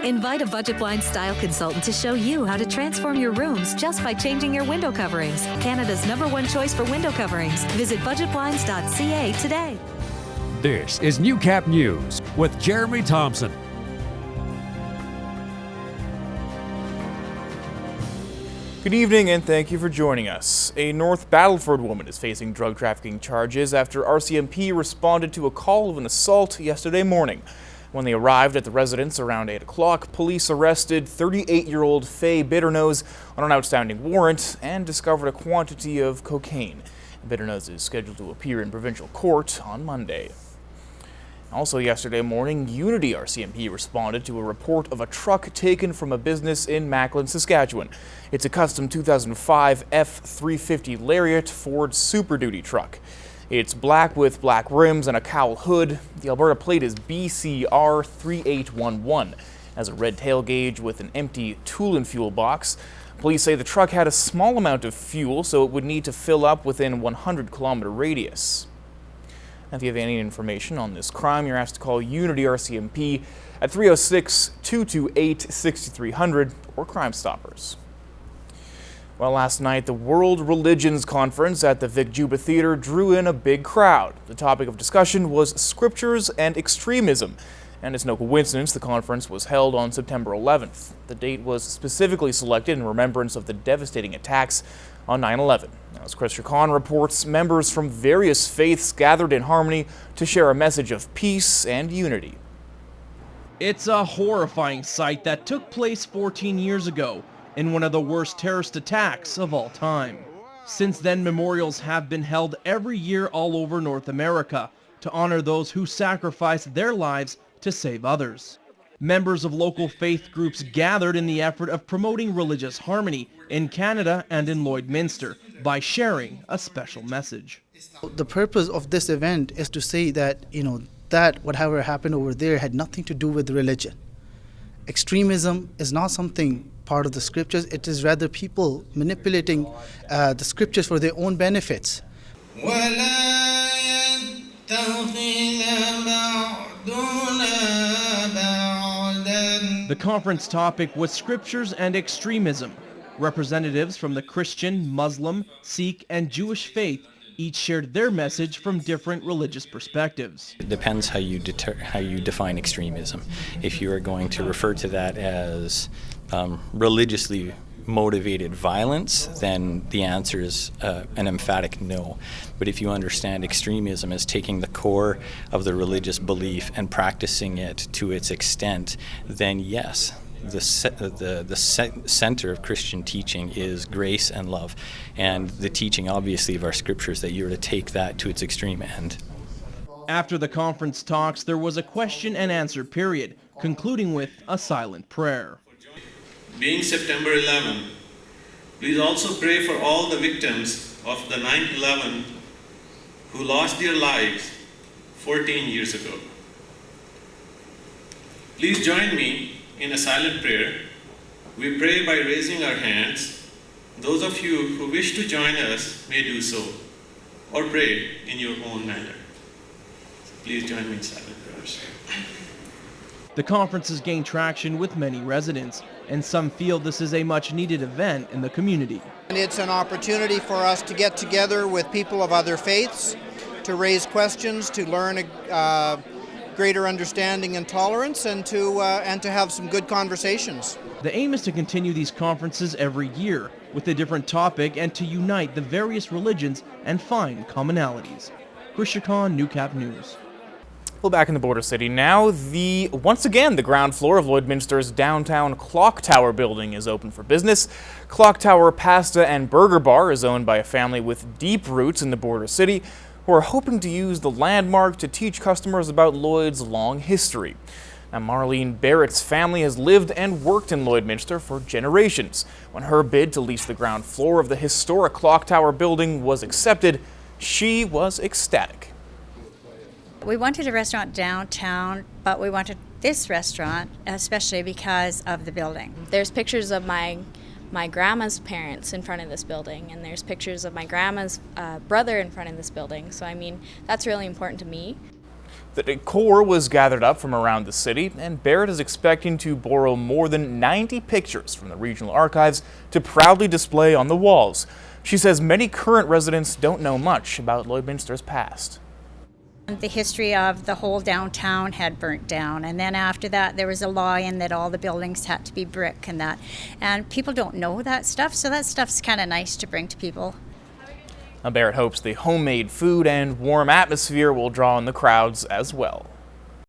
Invite a Budget Blinds style consultant to show you how to transform your rooms just by changing your window coverings. Canada's #1 choice for window coverings. Visit budgetblinds.ca today. This is Newcap News with Jeremy Thompson. Good evening and thank you for joining us. A North Battleford woman is facing drug trafficking charges after RCMP responded to a call of an assault yesterday morning. When they arrived at the residence around 8 o'clock, police arrested 38-year-old Faye Bitternose on an outstanding warrant and discovered a quantity of cocaine. Bitternose is scheduled to appear in provincial court on Monday. Also yesterday morning, Unity RCMP responded to a report of a truck taken from a business in Macklin, Saskatchewan. It's a custom 2005 F350 Lariat Ford Super Duty truck. It's black with black rims and a cowl hood. The Alberta plate is BCR 3811. Has a red tail gauge with an empty tool and fuel box. Police say the truck had a small amount of fuel, so it would need to fill up within 100-kilometer radius. If you have any information on this crime, you're asked to call Unity RCMP at 306-228-6300 or Crime Stoppers. Well, last night, the World Religions Conference at the Vic Juba Theatre drew in a big crowd. The topic of discussion was scriptures and extremism. And it's no coincidence the conference was held on September 11th. The date was specifically selected in remembrance of the devastating attacks on 9/11. As Chris Khan reports, members from various faiths gathered in harmony to share a message of peace and unity. It's a horrifying sight that took place 14 years ago in one of the worst terrorist attacks of all time. Since then, memorials have been held every year all over North America to honor those who sacrificed their lives to save others. Members of local faith groups gathered in the effort of promoting religious harmony in Canada and in Lloydminster by sharing a special message. The purpose of this event is to say that, that whatever happened over there had nothing to do with religion. Extremism is not something part of the scriptures. It is rather people manipulating the scriptures for their own benefits. The conference topic was scriptures and extremism. Representatives from the Christian, Muslim, Sikh, and Jewish faith each shared their message from different religious perspectives. It depends how you define extremism. If you are going to refer to that as religiously motivated violence, then the answer is an emphatic no. But if you understand extremism as taking the core of the religious belief and practicing it to its extent, then yes, the center of Christian teaching is grace and love, and the teaching obviously of our scriptures that you're to take that to its extreme end. After the conference talks, there was a question and answer period, concluding with a silent prayer. Being September 11, please also pray for all the victims of the 9/11 who lost their lives 14 years ago. Please join me in a silent prayer. We pray by raising our hands. Those of you who wish to join us may do so, or pray in your own manner. Please join me in silent prayers. The conference has gained traction with many residents, and some feel this is a much-needed event in the community. And it's an opportunity for us to get together with people of other faiths, to raise questions, to learn greater understanding and tolerance, and to have some good conversations. The aim is to continue these conferences every year with a different topic and to unite the various religions and find commonalities. Chris Khan, Newcap News. Well, back in the border city now, once again, the ground floor of Lloydminster's downtown Clock Tower building is open for business. Clock Tower Pasta and Burger Bar is owned by a family with deep roots in the border city who are hoping to use the landmark to teach customers about Lloyd's long history. Now, Marlene Barrett's family has lived and worked in Lloydminster for generations. When her bid to lease the ground floor of the historic Clock Tower building was accepted, she was ecstatic. We wanted a restaurant downtown, but we wanted this restaurant especially because of the building. There's pictures of my grandma's parents in front of this building, and there's pictures of my grandma's brother in front of this building. So I mean, that's really important to me. The decor was gathered up from around the city, and Barrett is expecting to borrow more than 90 pictures from the regional archives to proudly display on the walls. She says many current residents don't know much about Lloydminster's past. The history of the whole downtown had burnt down, and then after that there was a law in that all the buildings had to be brick and that. And people don't know that stuff, so that stuff's kind of nice to bring to people. Barrett hopes the homemade food and warm atmosphere will draw in the crowds as well.